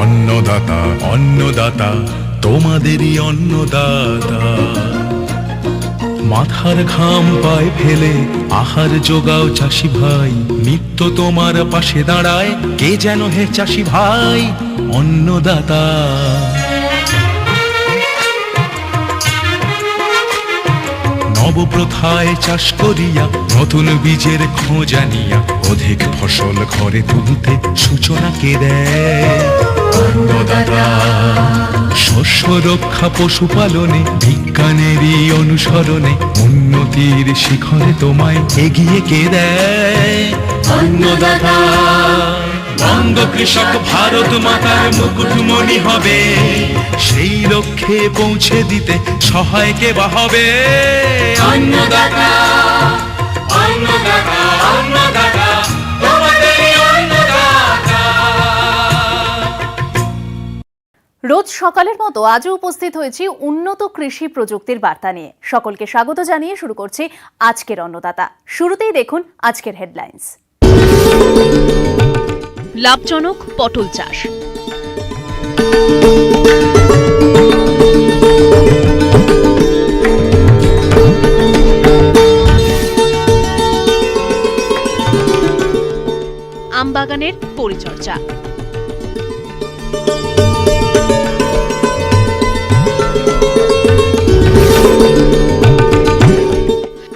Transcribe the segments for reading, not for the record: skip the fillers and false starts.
অন্নদাতা অন্নদাতা তোমাদেরই অন্নদাতা, মাথার ঘাম পায়ে ফেলে আহার যোগাও চাষি ভাই, নিত্য তোমার পাশে দাঁড়ায় কে যেন হে চাষি ভাই অন্নদাতা। নবপ্রথায় চাষ করিয়া নতুন বীজের খোঁজা নিয়া অধিক ফসল ঘরে তুলতে সূচনাকে দেয় অন্নদাতা। শস্য রক্ষা পশুপালনে বিজ্ঞানেরই অনুসরণে উন্নতির শিখরে তোমায় এগিয়ে কে দেয় অন্নদাতা। বঙ্গ কৃষক ভারত মাতার মুকুটমণি হবে, সেই লক্ষ্যে পৌঁছে দিতে সহায় কে বা হবে অন্নদাতা। অন্নদাতা অন্নদাতা তোমাদেরই অন্নদাতা। রোজ সকালের মতো আজও উপস্থিত হয়েছি উন্নত কৃষি প্রযুক্তির বার্তা নিয়ে। সকলকে স্বাগত জানিয়ে শুরু করছি আজকের অন্নদাতা। শুরুতেই দেখুন আজকের হেডলাইন্স। লাভজনক পটল চাষ। আমবাগানের পরিচর্যা।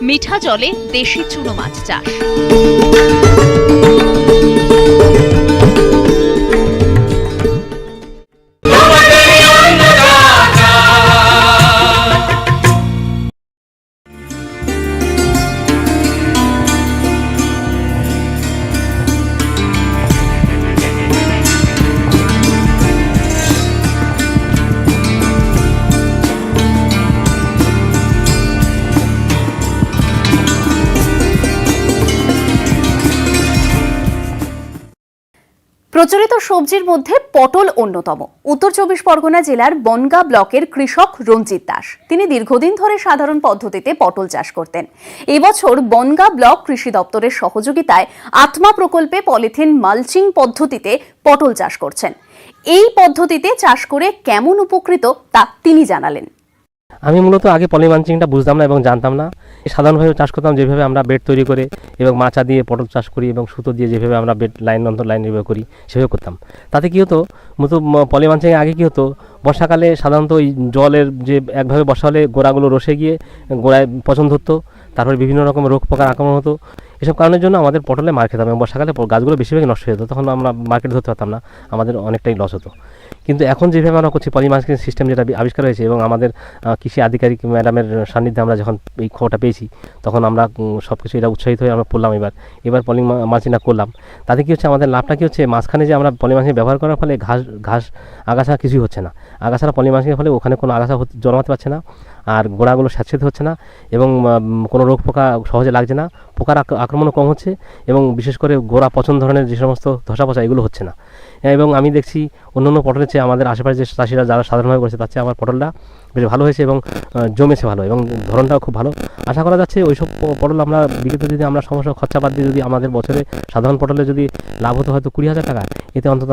মিঠা জলে দেশি চুনো মাছ চাষ। প্রচলিত সবজির মধ্যে পটল অন্যতম। উত্তর 24 পরগনা জেলার বনগাঁ ব্লকের কৃষক রঞ্জিত দাস, তিনি দীর্ঘদিন ধরে সাধারণ পদ্ধতিতে পটল চাষ করতেন। এবছর বনগাঁ ব্লক কৃষি দপ্তরের সহযোগিতায় আত্মা প্রকল্পে পলিথিন মালচিং পদ্ধতিতে পটল চাষ করছেন। এই পদ্ধতিতে চাষ করে কেমন উপকৃত তা তিনি জানালেন। আমি মূলত আগে পলি মালচিংটা বুঝতাম না এবং জানতাম না। সাধারণভাবে চাষ করতাম, যেভাবে আমরা বেড তৈরি করে এবং মাচা দিয়ে পটল চাষ করি এবং সুতো দিয়ে যেভাবে আমরা বেড লাইন অন্তর লাইন নির্ভর করি সেভাবে করতাম। তাতে কী হতো, মূলত পলি মালচিং আগে কী হতো, বর্ষাকালে সাধারণত ওই জলের যে একভাবে বর্ষা হলে গোড়াগুলো রসে গিয়ে গোড়ায় পচন ধরতো, তারপরে বিভিন্ন রকম রোগ পোকার আক্রমণ হতো। এসব কারণের জন্য আমাদের পটলে মার খেতাম এবং বর্ষাকালে গাছগুলো বেশিরভাগ নষ্ট হয়ে যেত, তখন আমরা মার্কেট ধরতে পারতাম না, আমাদের অনেকটাই লস হতো। কিন্তু এখন যেভাবে আমরা করছি পলি মালচিং সিস্টেম যেটা আবিষ্কার হয়েছে এবং আমাদের কৃষি আধিকারিক ম্যাডামের সান্নিধ্যে আমরা যখন এই খবরটা পেয়েছি তখন আমরা সব কিছু এটা উৎসাহিত হয়ে আমরা পড়লাম। এবার পলি মালচিংটা করলাম। তাতে কী হচ্ছে, আমাদের লাভটা কী হচ্ছে, মাঝখানে যে আমরা পলি মালচিং ব্যবহার করার ফলে ঘাস আগাছা কিছুই হচ্ছে না। আগাছারা পলি মালচিংয়ের ফলে ওখানে কোনো আগাছা জন্মাতে পারছে না, আর গোড়াগুলো স্যাঁতসেঁতে হচ্ছে না এবং কোনো রোগ পোকা সহজে লাগছে না, পোকার আক্রমণও কম হচ্ছে এবং বিশেষ করে গোড়া পচন ধরনের যে সমস্ত ধসা পচা এগুলো হচ্ছে না। এবং আমি দেখছি অন্য পটলের চেয়ে আমাদের আশেপাশে যে চাষিরা যারা সাধারণভাবে করেছে তার চেয়ে আমার পটলটা বেশ ভালো হয়েছে এবং জমেছে ভালো এবং ধরনটাও খুব ভালো। আশা করা যাচ্ছে ওইসব পটল আমরা বিগত যদি আমরা সমস্যা খরচা বাদ দিয়ে যদি আমাদের বছরে সাধারণ পটলে যদি লাভ হতো হয়তো 20,000 টাকা, এতে অন্তত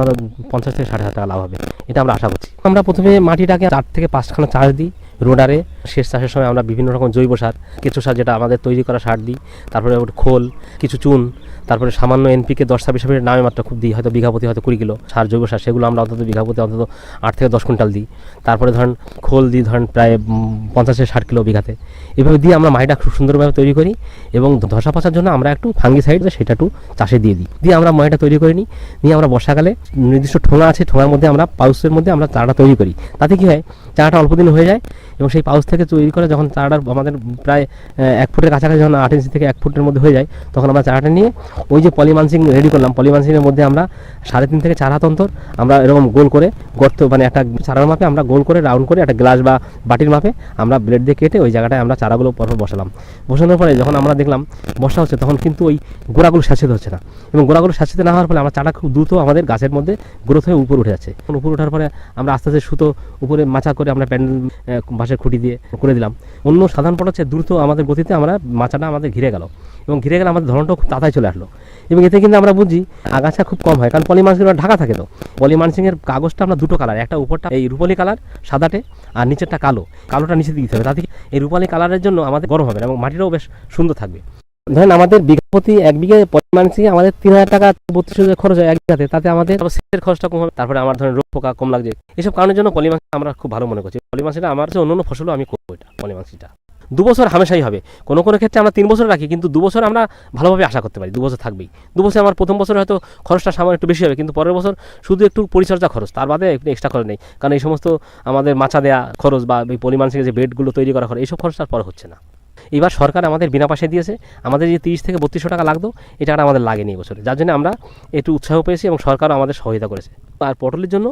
50 থেকে 60,000 টাকা লাভ হবে, এটা আমরা আশা করছি। আমরা প্রথমে মাটিটাকে 4 থেকে 5খানা চাষ দিই রোডারে। শেষ চাষের সময় আমরা বিভিন্ন রকম জৈব সার, কেঁচো সার যেটা আমাদের তৈরি করা সার দিই, তারপরে খোল, কিছু চুন, তারপরে সামান্য NPK 10-20 নামে মাত্রা খুব দিই, হয়তো বিঘা প্রতি হয়তো 20 কিলো সার, জৈব সার, সেগুলো আমরা অন্তত বিঘা প্রতি অন্তত 8 থেকে 10 কুইন্টাল দিই। তারপরে ধরেন খোল দিই ধরেন প্রায় 50 থেকে 60 কিলো বিঘাতে। এভাবে দিয়ে আমরা মাটিটা খুব সুন্দরভাবে তৈরি করি এবং ধসা পচার জন্য আমরা একটু ফাঙ্গিসাইড সেটা একটু চাষে দিয়ে দিই, দিয়ে আমরা মাটিটা তৈরি করে নিই। নিয়ে আমরা বর্ষাকালে নির্দিষ্ট ঠোঙা আছে, ঠোঙার মধ্যে আমরা পাউসের মধ্যে আমরা চারাটা তৈরি করি। তাতে কী হয়, চারাটা অল্প দিন হয়ে যায় এবং সেই পাউস থেকে তৈরি করে যখন চারাটা আমাদের প্রায় 1 ফুটের কাছাকাছি যখন 8 ইঞ্চি থেকে 1 ফুটের মধ্যে হয়ে যায়, তখন আমরা চারাটা নিয়ে ওই যে পলি মালচিং রেডি করলাম, পলি মালচিংয়ের মধ্যে আমরা 3.5 থেকে 4 হাত অন্তর আমরা এরকম গোল করে গর্ত, মানে একটা চারার মাপে আমরা গোল করে রাউন্ড করে একটা গ্লাস বা বাটির মাপে আমরা ব্লেড দিয়ে কেটে ওই জায়গাটায় আমরা চারাগুলো পরপর বসালাম। বসানোর পরে যখন আমরা দেখলাম বর্ষা হচ্ছে, তখন কিন্তু ওই গোড়াগুলো স্যাঁতসেঁতে হচ্ছে না এবং গোড়াগুলো স্যাঁতসেঁতে না হওয়ার ফলে আমরা চারা খুব দ্রুত আমাদের গাছের মধ্যে গ্রোথ হয়ে উপরে উঠে যাচ্ছে। উপরে ওঠার পরে আমরা আস্তে আস্তে সুতো উপরে মাচা করে আমরা প্যান্ডেল বাঁশের খুঁটি দিয়ে করে দিলাম। অন্য সাধারণ পট হচ্ছে দ্রুত আমাদের গতিতে আমরা মাচাটা আমাদের ঘিরে গেল, এবং ঘিরে গেলে আমাদের ধরনটাও খুব তাড়াতাড়ি চলে আসলো। এবং এতে কিন্তু আমরা বুঝি আগাছা খুব কম হয়, কারণ পলিমালচিং ঢাকা থাকে। তো পলিমালচিংয়ের কাগজটা আমরা দুটো কালার, একটা উপরটা এই রূপালী কালার সাদাটে, আর নিচেরটা কালোটা নিচে দিতে হবে। তাতে এই রূপালী কালারের জন্য আমাদের গরম হবে এবং মাটিটাও বেশ সুন্দর থাকবে। ধরেন আমাদের বিঘা প্রতি 1 বিঘে পলিমালচিং আমাদের 3000 টাকা 32,000 খরচ হয় 1 বিঘাতে, তাতে আমাদের সেচের খরচটা কম হবে। তারপরে আমার ধরেন রোগ পোকা কম লাগছে, এসব কারণের জন্য পলিমালচিং আমরা খুব ভালো মনে করছি। পলিমালচিংটা আমার যে অন্য ফসলও আমি করবো, এটা পলিমালচিংটা 2 বছর হামেশাই হবে। কোনো ক্ষেত্রে আমরা 3 বছর রাখি, কিন্তু 2 বছর আমরা ভালোভাবে আশা করতে পারি, 2 বছর থাকবেই। 2 বছর আমার প্রথম বছর হয়তো খরচটা সামান্য একটু বেশি হবে, কিন্তু পরের বছর শুধু একটু পরিচর্যা খরচ, তার বাদে একটু এক্সট্রা খরচ নেই। কারণ এই সমস্ত আমাদের মাচা দেওয়া খরচ বা এই পলিমালচিংয়ের যে বেডগুলো তৈরি করা খরচ, এইসব খরচটার পর হচ্ছে না। এবার সরকার আমাদের বিনা পয়সায় দিয়েছে, আমাদের যে 30 থেকে 3200 টাকা লাগতো, এটা আমাদের লাগেনি এবছরে, যার জন্য আমরা একটু উৎসাহ পেয়েছি এবং সরকারও আমাদের সহায়তা করেছে। আর পটলের জন্য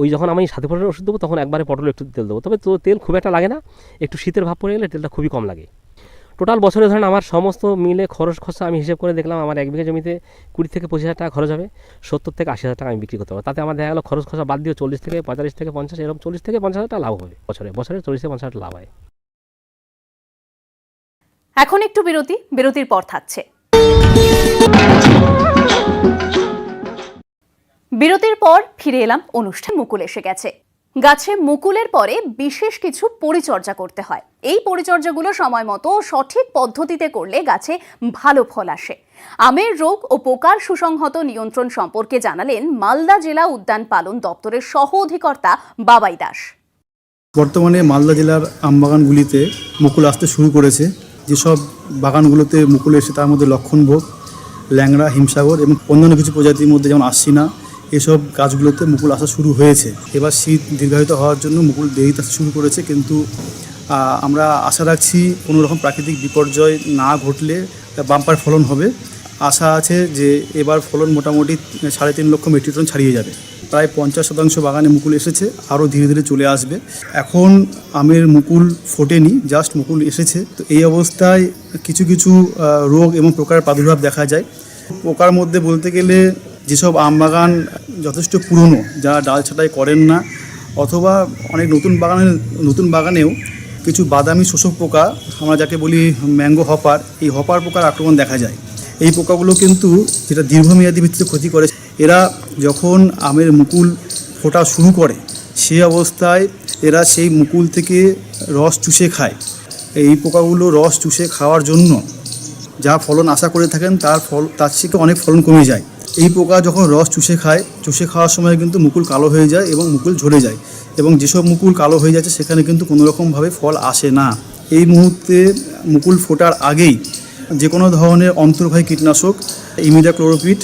ওই যখন আমি সাথে পটলের ওষুধ দেবো, তখন একবারে পটলে একটু তেল দেবো, তবে তো তেল খুব একটা লাগে না, একটু শীতের ভাব পড়ে গেলে তেলটা খুবই কম লাগে। টোটাল বছরে ধরেন আমার সমস্ত মিলে খরচা আমি হিসেব করে দেখলাম, আমার 1 বিঘা জমিতে 20 থেকে 25,000 টাকা খরচ হবে, 70 থেকে 80,000 টাকা আমি বিক্রি করতে পারবো। তাতে আমার দেখা গেলো খরচা বাদ দিয়ে 40 থেকে 45 থেকে 50, এরকম 40 থেকে 50,000 টাকা লাভ হবে বছরে 40 থেকে 50,000 টাকা লাভ হয়। এখন একটু বিরতির পর থাকছে। বিরতির পর ফিরে এলাম। অনুষ্ঠান মুকুল এসে গেছে। গাছে মুকুলের পরে বিশেষ কিছু পরিচর্যা করতে হয়। এই পরিচর্যাগুলো সময় মতো সঠিক পদ্ধতিতে করলে গাছে ভালো ফল আসে। আমের রোগ ও পোকার সুসংহত নিয়ন্ত্রণ সম্পর্কে জানালেন মালদা জেলা উদ্যান পালন দপ্তরের সহ অধিকর্তা বাবাই দাস। বর্তমানে মালদা জেলার আমবাগানগুলিতে মুকুল আসতে শুরু করেছে। যেসব বাগানগুলোতে মুকুল এসে তার মধ্যে লক্ষণভোগ, ল্যাংড়া, হিমসাগর এবং অন্যান্য কিছু প্রজাতির মধ্যে যেমন আশ্বিনা, এসব গাছগুলোতে মুকুল আসা শুরু হয়েছে। এবার শীত দীর্ঘায়িত হওয়ার জন্য মুকুল দেরিতে আসা শুরু করেছে, কিন্তু আমরা আশা রাখছি কোনো রকম প্রাকৃতিক বিপর্যয় না ঘটলে বাম্পার ফলন হবে। আশা আছে যে এবার ফলন মোটামুটি 3.5 লক্ষ মেট্রিক টন ছাড়িয়ে যাবে। প্রায় 50% বাগানে মুকুল এসেছে, আরও ধীরে ধীরে চলে আসবে। এখন আমের মুকুল ফোটেনি, জাস্ট মুকুল এসেছে। তো এই অবস্থায় কিছু কিছু রোগ এবং পোকার প্রাদুর্ভাব দেখা যায়। পোকার মধ্যে বলতে গেলে যেসব আম বাগান যথেষ্ট পুরনো, যারা ডাল ছাঁটাই করেন না, অথবা অনেক নতুন বাগানেও কিছু বাদামি শোষক পোকা, আমরা যাকে বলি ম্যাঙ্গো হপার, এই হপার পোকার আক্রমণ দেখা যায়। এই পোকাগুলো কিন্তু যেটা দীর্ঘমেয়াদী ভিত্তিতে ক্ষতি করে। এরা যখন আমের মুকুল ফোটা শুরু করে, সে অবস্থায় এরা সেই মুকুল থেকে রস চুষে খায়। এই পোকাগুলো রস চুষে খাওয়ার জন্য যা ফলন আশা করে থাকেন তার থেকে অনেক ফলন কমে যায়। এই পোকা যখন রস চুষে খাওয়ার সময় কিন্তু মুকুল কালো হয়ে যায় এবং মুকুল ঝরে যায়, এবং যেসব মুকুল কালো হয়ে যাচ্ছে সেখানে কিন্তু কোনো রকমভাবে ফল আসে না। এই মুহূর্তে মুকুল ফোটার আগেই যে কোনো ধরনের অন্তর্বাহী কীটনাশক ইমিডাক্লোরোপিড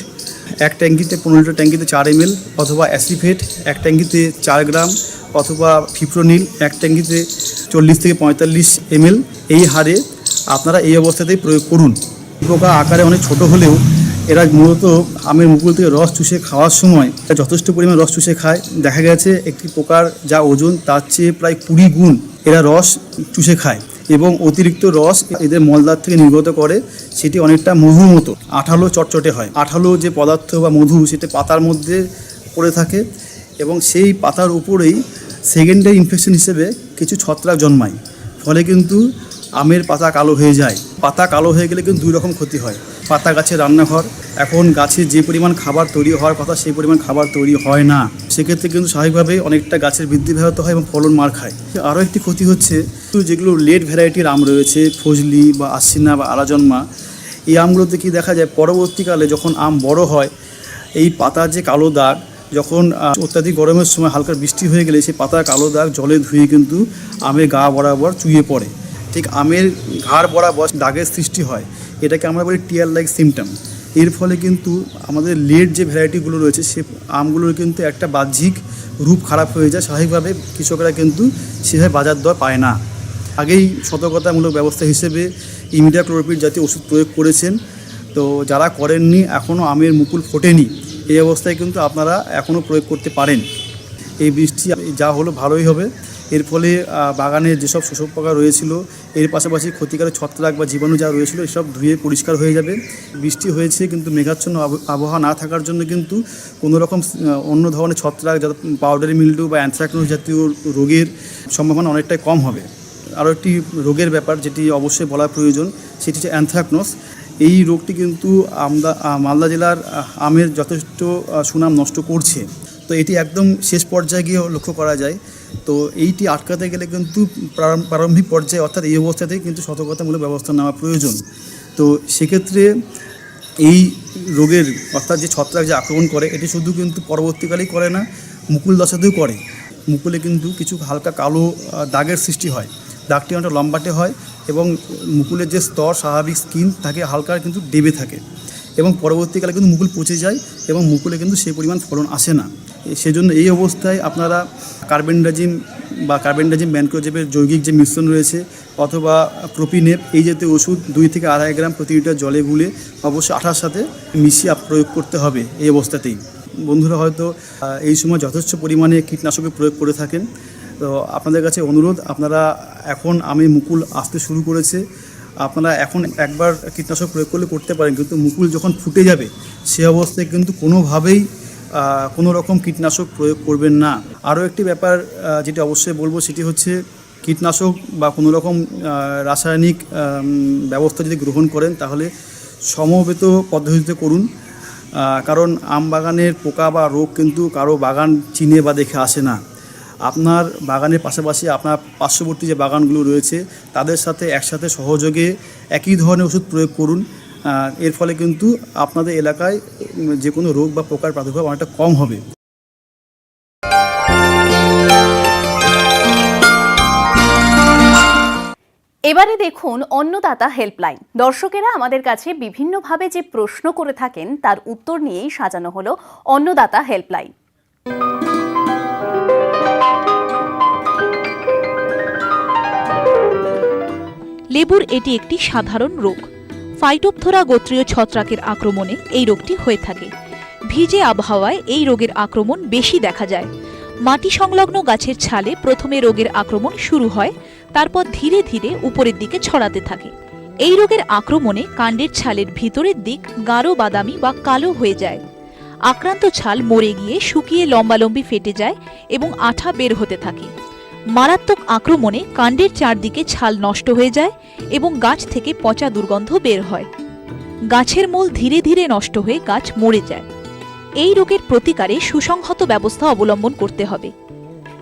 1 ট্যাঙ্কিতে 15 লিটার ট্যাঙ্কিতে 4 ml, অথবা অ্যাসিফেট 1 ট্যাঙ্কিতে 4 গ্রাম, অথবা ফিপ্রোনিল 1 ট্যাঙ্কিতে 40 থেকে 45 ml, এই হারে আপনারা এই অবস্থাতেই প্রয়োগ করুন। পোকা আকারে অনেক ছোট হলেও এরা মূলত আমের মুকুল থেকে রস চুষে খাওয়ার সময় যথেষ্ট পরিমাণ রস চুষে খায়। দেখা গেছে একটি পোকার যা ওজন তার চেয়ে প্রায় 20 গুণ এরা রস চুষে খায়, এবং অতিরিক্ত রস এদের মলদ্বার থেকে নির্গত করে। সেটি অনেকটা মধুর মতো আঠালো চটচটে হয়। আঠালো যে পদার্থ বা মধু, সেটা পাতার মধ্যে পড়ে থাকে, এবং সেই পাতার উপরেই সেকেন্ডারি ইনফেকশন হিসেবে কিছু ছত্রাক জন্মায়। ফলে কিন্তু আমের পাতা কালো হয়ে যায়। পাতা কালো হয়ে গেলে কিন্তু 2 রকম ক্ষতি হয়। পাতা গাছের রান্নাঘর, এখন গাছে যে পরিমাণ খাবার তৈরি হওয়ার কথা সেই পরিমাণ খাবার তৈরি হয় না। সেক্ষেত্রে কিন্তু স্বাভাবিকভাবেই অনেকটা গাছের বৃদ্ধি ব্যাহত হয় এবং ফলন মার খায়। আরও একটি ক্ষতি হচ্ছে, যেগুলো লেট ভ্যারাইটির আম রয়েছে, ফজলি বা আশ্বিনা বা আলাজন্মা, এই আমগুলোতে কি দেখা যায়, পরবর্তীকালে যখন আম বড় হয়, এই পাতার যে কালো দাগ, যখন অত্যাধিক গরমের সময় হালকা বৃষ্টি হয়ে গেলে সেই পাতার কালো দাগ জলে ধুয়ে কিন্তু আমের গা বরাবর চুইয়ে পড়ে। ঠিক আমের ঘাড় বরাবর দাগের সৃষ্টি হয়। এটাকে আমরা বলি টিয়ার লাইক সিমটম। এর ফলে কিন্তু আমাদের লেট যে ভ্যারাইটিগুলো রয়েছে সে আমগুলোর কিন্তু একটা বাহ্যিক রূপ খারাপ হয়ে যায়। স্বাভাবিকভাবে কৃষকরা কিন্তু সেভাবে বাজার দর পায় না। আগেই সতর্কতামূলক ব্যবস্থা হিসেবে ইমিডাক্লোরোপিড জাতীয় ওষুধ প্রয়োগ করেছেন। তো যারা করেননি, এখনও আমের মুকুল ফোটেনি, এই অবস্থায় কিন্তু আপনারা এখনও প্রয়োগ করতে পারেন। এই বৃষ্টি যা হলো ভালোই হবে। এর ফলে বাগানের যেসব শোষক পোকা রয়েছিল, এর পাশাপাশি ক্ষতিকারক ছত্রাক বা জীবাণু যা রয়েছিল, এসব ধুয়ে পরিষ্কার হয়ে যাবে। বৃষ্টি হয়েছে, কিন্তু মেঘাচ্ছন্ন আবহাওয়া না থাকার জন্য কিন্তু কোনো রকম অন্য ধরনের ছত্রাক, যাতে পাউডারি মিল্ডিউ বা অ্যানথ্রাকনোজ জাতীয় রোগের সম্ভাবনা অনেকটাই কম হবে। আরও একটি রোগের ব্যাপার যেটি অবশ্যই বলা প্রয়োজন, সেটি হচ্ছে অ্যানথ্রাকনোস। এই রোগটি কিন্তু মালদা জেলার আমের যথেষ্ট সুনাম নষ্ট করছে। তো এটি একদম শেষ পর্যায়ে গিয়ে লক্ষ্য করা যায়। তো এইটি আটকাতে গেলে কিন্তু প্রারম্ভিক পর্যায়ে অর্থাৎ এই অবস্থাতেই কিন্তু সতর্কতামূলক ব্যবস্থা নেওয়া প্রয়োজন। তো সেক্ষেত্রে এই রোগের অর্থাৎ যে ছত্রাক যে আক্রমণ করে, এটি শুধু কিন্তু পরবর্তীকালেই করে না, মুকুল দশাতেও করে। মুকুলে কিন্তু কিছু হালকা কালো দাগের সৃষ্টি হয়, দাগটি অনেকটা লম্বাটে হয় এবং মুকুলের যে স্তর স্বাভাবিক স্কিন থাকে হালকা কিন্তু দেবে থাকে এবং পরবর্তীকালে কিন্তু মুকুল পচে যায় এবং মুকুলে কিন্তু সেই পরিমাণ ফলন আসে না। সেজন্য এই অবস্থায় আপনারা কার্বেন্ডাজিম বা কার্বেন্ডাজিম ম্যানকোজেবের যৌগিক যে মিশ্রণ রয়েছে অথবা প্রোপিনেপ এই জাতীয় ওষুধ 2 থেকে 2.5 গ্রাম প্রতি লিটার জলে গুলে অবশ্যই আঠার সাথে মিশিয়ে প্রয়োগ করতে হবে এই অবস্থাতেই। বন্ধুরা হয়তো এই সময় যথেষ্ট পরিমাণে কীটনাশকের প্রয়োগ করে থাকেন। তো আপনাদের কাছে অনুরোধ, আপনারা এখন মুকুল আসতে শুরু করেছে, আপনারা এখন একবার কীটনাশক প্রয়োগ করলে করতে পারেন, কিন্তু মুকুল যখন ফুটে যাবে সে অবস্থায় কিন্তু কোনোভাবেই কোনো রকম কীটনাশক প্রয়োগ করবেন না। আরও একটি ব্যাপার যেটি অবশ্যই বলবো সেটি হচ্ছে কীটনাশক বা কোনো রকম রাসায়নিক ব্যবস্থা যদি গ্রহণ করেন তাহলে সমবেত পদ্ধতিতে করুন, কারণ আম বাগানের পোকা বা রোগ কিন্তু কারো বাগান চিনে বা দেখে আসে না। আপনার বাগানের পাশাপাশি আপনার পার্শ্ববর্তী যে বাগানগুলো রয়েছে তাদের সাথে একসাথে সহযোগে একই ধরনের ওষুধ প্রয়োগ করুন। এর ফলে কিন্তু আপনাদের এলাকায় যে কোনো রোগ বা পোকার প্রাদুর্ভাব অনেকটা কম হবে। এবারে দেখুন অন্নদাতা হেল্পলাইন। দর্শকেরা আমাদের কাছে বিভিন্নভাবে যে প্রশ্ন করে থাকেন তার উত্তর নিয়েই সাজানো হলো অন্নদাতা হেল্পলাইন। লেবুর এটি একটি সাধারণ রোগ। ফাইটোপথোরা গোত্রীয় ছত্রাকের আক্রমণে এই রোগটি হয়ে থাকে। ভিজে আবহাওয়ায় এই রোগের আক্রমণ বেশি দেখা যায়। মাটি সংলগ্ন গাছের ছালে প্রথমে রোগের আক্রমণ শুরু হয়, তারপর ধীরে ধীরে উপরের দিকে ছড়াতে থাকে। এই রোগের আক্রমণে কাণ্ডের ছালের ভিতরের দিক গাঢ় বাদামি বা কালো হয়ে যায়। আক্রান্ত ছাল মরে গিয়ে শুকিয়ে লম্বালম্বি ফেটে যায় এবং আঠা বের হতে থাকে। মারাত্মক আক্রমণে কাণ্ডের চারদিকে ছাল নষ্ট হয়ে যায় এবং গাছ থেকে পচা দুর্গন্ধ বের হয়। গাছের মূল ধীরে ধীরে নষ্ট হয়ে গাছ মরে যায়। এই রোগের প্রতিকারে সুসংহত ব্যবস্থা অবলম্বন করতে হবে।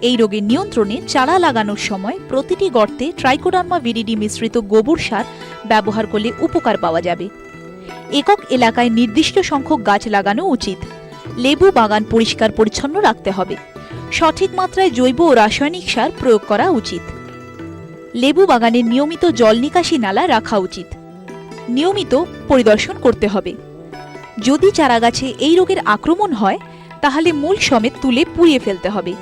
এই রোগের নিয়ন্ত্রণে চারা লাগানোর সময় প্রতিটি গর্তে ট্রাইকোডার্মা ভিরিডি মিশ্রিত গোবর সার ব্যবহার করলে উপকার পাওয়া যাবে। একক এলাকায় নির্দিষ্ট সংখ্যক গাছ লাগানো উচিত। লেবু বাগান পরিষ্কার পরিচ্ছন্ন রাখতে হবে। সঠিক মাত্রায় জৈব ও রাসায়নিক সার প্রয়োগ করা উচিত। লেবু বাগানের নিয়মিত জল নিকাশি নালা রাখা উচিত। নিয়মিত পরিদর্শন করতে হবে। যদি চারাগাছে এই রোগের আক্রমণ হয় তাহলে মূল সমেত তুলে পুড়িয়ে ফেলতে হবে।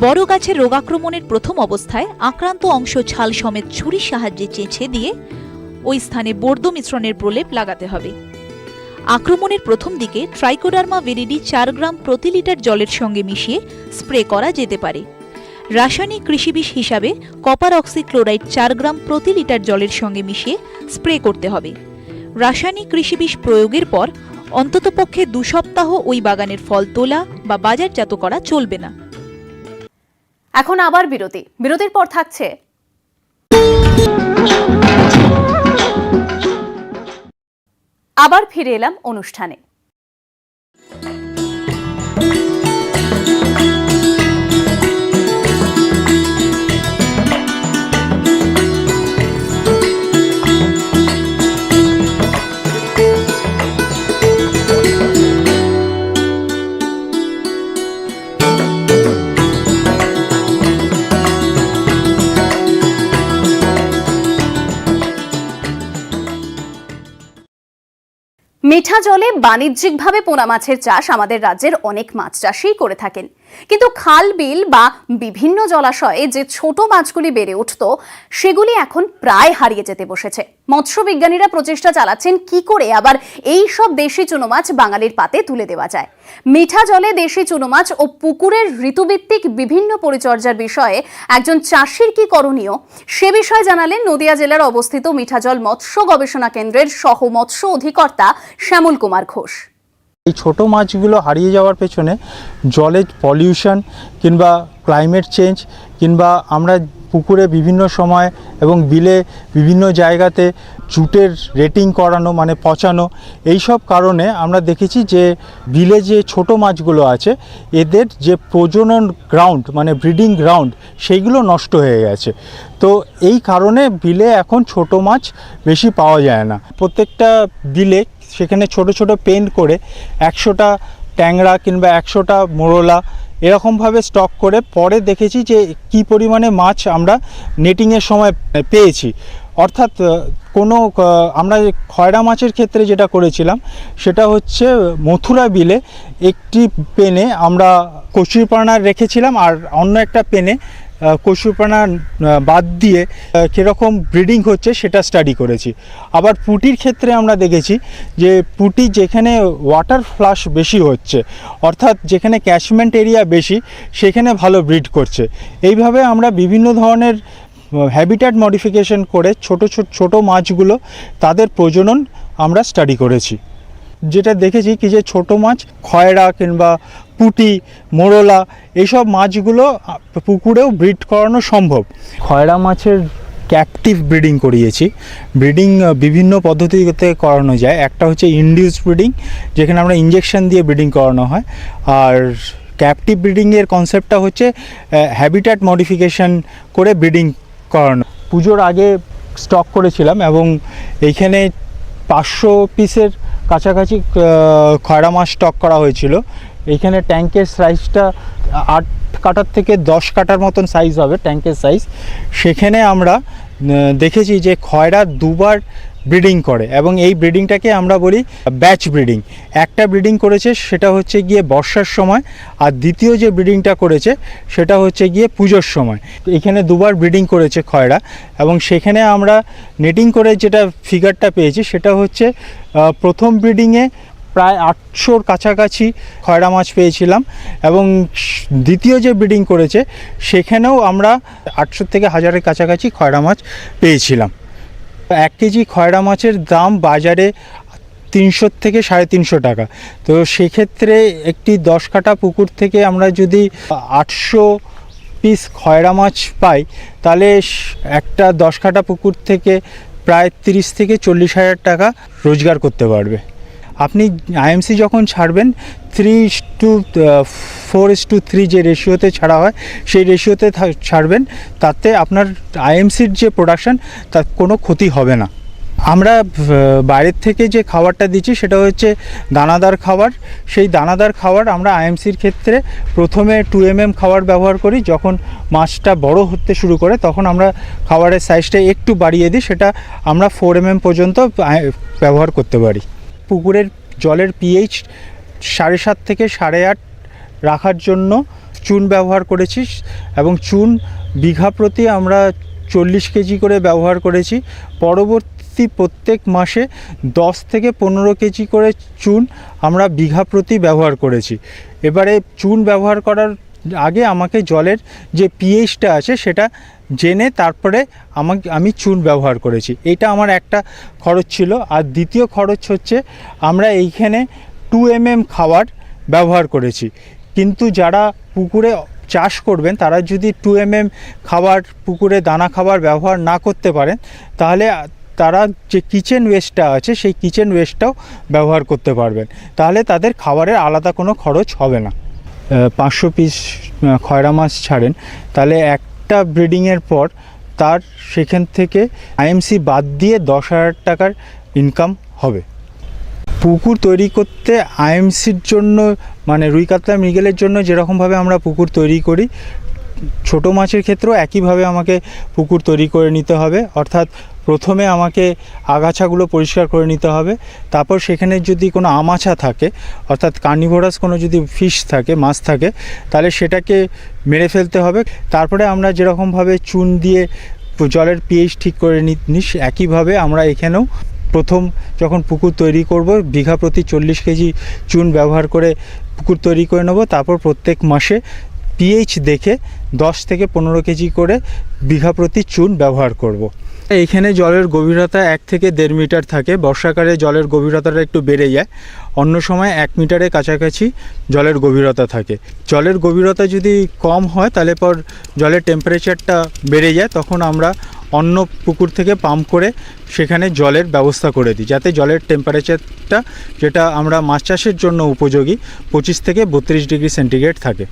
বড় গাছের রোগাক্রমণের প্রথম অবস্থায় আক্রান্ত অংশ ছাল সমেত ছুরির সাহায্যে চেঁচে দিয়ে ওই স্থানে বর্দ মিশ্রণের প্রলেপ লাগাতে হবে। আক্রমণের প্রথম দিকে ট্রাইকোডার্মা ভিরিডি 4 গ্রাম প্রতি লিটার জলের সঙ্গে মিশিয়ে স্প্রে করা যেতে পারে। রাসায়নিক কৃষিবিষ হিসাবে কপার অক্সিক্লোরাইড 4 গ্রাম প্রতি লিটার জলের সঙ্গে মিশিয়ে স্প্রে করতে হবে। রাসায়নিক কৃষিবিষ প্রয়োগের পর অন্ততপক্ষে 2 সপ্তাহ ওই বাগানের ফল তোলা বা বাজারজাত করা চলবে না। এখন আবার বিরতির পর থাকছে আবার ফিরে এলাম অনুষ্ঠানে। মিঠা জলে বাণিজ্যিকভাবে পোনা মাছের চাষ আমাদের রাজ্যের অনেক মাছ চাষী করে থাকেন, কিন্তু খাল বিল বা বিভিন্ন জলাশয়ে যে ছোট মাছগুলি বেড়ে উঠত সেগুলি এখন প্রায় হারিয়ে যেতে বসেছে। মৎস্য বিজ্ঞানীরা প্রচেষ্টা চালাচ্ছেন কি করে আবার এই সব দেশি চুনো মাছ বাঙালির পাতে তুলে দেওয়া যায়। মিঠা জলে দেশি চুনো মাছ ও পুকুরের ঋতুভিত্তিক বিভিন্ন পরিচর্যার বিষয়ে একজন চাষির কি করণীয় সে বিষয়ে জানালেন নদিয়া জেলার অবস্থিত মিঠাজল মৎস্য গবেষণা কেন্দ্রের সহ মৎস্য অধিকর্তা শ্যামল কুমার ঘোষ। এই ছোট মাছগুলো হারিয়ে যাওয়ার পেছনে জলের পলিউশন কিংবা ক্লাইমেট চেঞ্জ কিংবা আমরা পুকুরে বিভিন্ন সময় এবং বিলে বিভিন্ন জায়গাতে জুটের রেটিং করানো মানে পচানো, এই সব কারণে আমরা দেখেছি যে বিলে যে ছোট মাছগুলো আছে এদের যে প্রজনন গ্রাউন্ড মানে ব্রিডিং গ্রাউন্ড সেইগুলো নষ্ট হয়ে গেছে। তো এই কারণে বিলে এখন ছোট মাছ বেশি পাওয়া যায় না। প্রত্যেকটা বিলে সেখানে ছোট ছোট পেন করে 100টা ট্যাংরা কিংবা 100টা মোরলা এরকমভাবে স্টক করে পরে দেখেছি যে কি পরিমাণে মাছ আমরা নেটিংয়ের সময় পেয়েছি। অর্থাৎ আমরা খয়রা মাছের ক্ষেত্রে যেটা করেছিলাম সেটা হচ্ছে মথুরা বিলে একটি পেনে আমরা কচুরিপানা রেখেছিলাম আর অন্য একটা পেনে কচুরিপানা বাদ দিয়ে কীরকম ব্রিডিং হচ্ছে সেটা স্টাডি করেছি। আবার পুঁটির ক্ষেত্রে আমরা দেখেছি যে পুঁটি যেখানে ওয়াটার ফ্লাশ বেশি হচ্ছে অর্থাৎ যেখানে ক্যাচমেন্ট এরিয়া বেশি সেখানে ভালো ব্রিড করছে। এইভাবে আমরা বিভিন্ন ধরনের হ্যাবিট্যাট মডিফিকেশন করে ছোট মাছগুলো তাদের প্রজনন আমরা স্টাডি করেছি। যেটা দেখেছি কি যে ছোট মাছ খয়রা কিংবা পুঁটি মোরলা এইসব মাছগুলো পুকুরেও ব্রিড করানো সম্ভব। খয়রা মাছের ক্যাপটিভ ব্রিডিং করিয়েছি। ব্রিডিং বিভিন্ন পদ্ধতিতে করানো যায়। একটা হচ্ছে ইনডিউস ব্রিডিং, যেখানে আমরা ইঞ্জেকশন দিয়ে ব্রিডিং করানো হয়। আর ক্যাপটিভ ব্রিডিংয়ের কনসেপ্টটা হচ্ছে হ্যাবিট্যাট মডিফিকেশন করে ব্রিডিং করানো। পুজোর আগে স্টক করেছিলাম এবং এইখানে 500 পিসের কাছাকাছি খয়রা মাছ স্টক করা হয়েছিল। এইখানে ট্যাঙ্কের সাইজটা 8 কাটার থেকে 10 কাটার মতন সাইজ হবে ট্যাঙ্কের সাইজ। সেখানে আমরা দেখেছি যে খয়রা দুবার ব্রিডিং করে এবং এই ব্রিডিংটাকে আমরা বলি ব্যাচ ব্রিডিং। একটা ব্রিডিং করেছে সেটা হচ্ছে গিয়ে বর্ষার সময়, আর দ্বিতীয় যে ব্রিডিংটা করেছে সেটা হচ্ছে গিয়ে পুজোর সময়। এখানে দুবার ব্রিডিং করেছে খয়রা এবং সেখানে আমরা নেটিং করে যেটা ফিগারটা পেয়েছি সেটা হচ্ছে প্রথম ব্রিডিংয়ে প্রায় 800-র কাছাকাছি খয়রা মাছ পেয়েছিলাম এবং দ্বিতীয় যে ব্রিডিং করেছে সেখানেও আমরা 800 থেকে 1000-এর কাছাকাছি খয়রা মাছ পেয়েছিলাম। 1 কেজি খয়রা মাছের দাম বাজারে 300 থেকে 350 টাকা। তো সেক্ষেত্রে একটি 10 কাটা পুকুর থেকে আমরা যদি 800 পিস খয়রা মাছ পাই তাহলে একটা 10 কাটা পুকুর থেকে প্রায় 30 থেকে 40 হাজার টাকা রোজগার করতে পারবে। আপনি আইএমসি যখন ছাড়বেন 3:4:3 যে রেশিওতে ছাড়া হয় সেই রেশিওতে ছাড়বেন, তাতে আপনার আইএমসির যে প্রোডাকশান তার কোনো ক্ষতি হবে না। আমরা বাইরের থেকে যে খাবারটা দিচ্ছি সেটা হচ্ছে দানাদার খাবার। সেই দানাদার খাবার আমরা আইএমসির ক্ষেত্রে প্রথমে 2 mm খাবার ব্যবহার করি। যখন মাছটা বড় হতে শুরু করে তখন আমরা খাবারের সাইজটা একটু বাড়িয়ে দিই, সেটা আমরা 4 mm পর্যন্ত ব্যবহার করতে পারি। পুকুরের জলের পিএইচ 7.5 থেকে 8.5 রাখার জন্য চুন ব্যবহার করেছি এবং চুন বিঘা প্রতি আমরা 40 কেজি করে ব্যবহার করেছি। পরবর্তী প্রত্যেক মাসে 10 থেকে 15 কেজি করে চুন আমরা বিঘা প্রতি ব্যবহার করেছি। এবারে চুন ব্যবহার করার আগে আমাকে জলের যে পিএইচটা আছে সেটা জেনে তারপরে আমি চুন ব্যবহার করেছি। এটা আমার একটা খরচ ছিল। আর দ্বিতীয় খরচ হচ্ছে আমরা এইখানে 2 mm খাবার ব্যবহার করেছি, কিন্তু যারা পুকুরে চাষ করবেন তারা যদি 2 mm খাবার পুকুরে দানা খাবার ব্যবহার না করতে পারেন তাহলে তারা যে কিচেন ওয়েস্টটা আছে সেই কিচেন ওয়েস্টটাও ব্যবহার করতে পারবেন। তাহলে তাদের খাবারের আলাদা কোনো খরচ হবে না। 500 পিস খয়রা মাছ ছাড়েন তাহলে একটা ব্রিডিংয়ের পর তার সেখান থেকে আইএমসি বাদ দিয়ে 10,000 টাকার ইনকাম হবে। পুকুর তৈরি করতে আইএমসির জন্য মানে রুই কাতলা মৃগেলের জন্য যেরকমভাবে আমরা পুকুর তৈরি করি, ছোট মাছের ক্ষেত্রেও একইভাবে আমাকে পুকুর তৈরি করে নিতে হবে। অর্থাৎ প্রথমে আমাকে আগাছাগুলো পরিষ্কার করে নিতে হবে, তারপর সেখানে যদি কোনো আমাছা থাকে অর্থাৎ কার্নিভোরাস কোনো যদি ফিশ থাকে মাছ থাকে তাহলে সেটাকে মেরে ফেলতে হবে। তারপরে আমরা যেরকমভাবে চুন দিয়ে জলের পিএইচ ঠিক করে নিস একইভাবে আমরা এখানেও প্রথম যখন পুকুর তৈরি করব বিঘা প্রতি 40 কেজি চুন ব্যবহার করে পুকুর তৈরি করে নেব। তারপর প্রত্যেক মাসে পিএইচ দেখে 10 থেকে 15 কেজি করে বিঘা প্রতি চুন ব্যবহার করব। এখানে জলের গভীরতা 1 থেকে 1.5 মিটার থাকে। বর্ষাকালে জলের গভীরতাটা একটু বেড়ে যায়, অন্য সময় 1 মিটারের কাছাকাছি জলের গভীরতা থাকে। জলের গভীরতা যদি কম হয় তাহলে পর জলের টেম্পারেচারটা বেড়ে যায়, তখন আমরা অন্য পুকুর থেকে পাম্প করে সেখানে জলের ব্যবস্থা করে দিই, যাতে জলের টেম্পারেচারটা যেটা আমরা মাছ চাষের জন্য উপযোগী 25 থেকে 32 ডিগ্রি সেন্টিগ্রেড থাকে।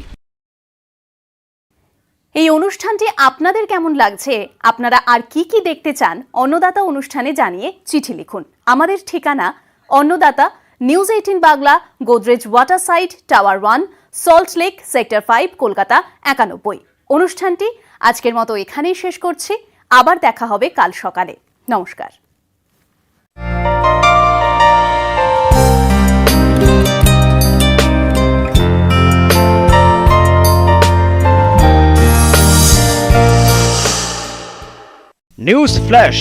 এই অনুষ্ঠানটি আপনাদের কেমন লাগছে, আপনারা আর কি কি দেখতে চান অন্নদাতা অনুষ্ঠানে জানিয়ে চিঠি লিখুন। আমাদের ঠিকানা Annadata, news 18 Bangla, Godrej water side, tower 1, Salt Lake, sector 5, Kolkata 91। অনুষ্ঠানটি আজকের মতো এখানেই শেষ করছি। আবার দেখা হবে কাল সকালে। নমস্কার। News flash.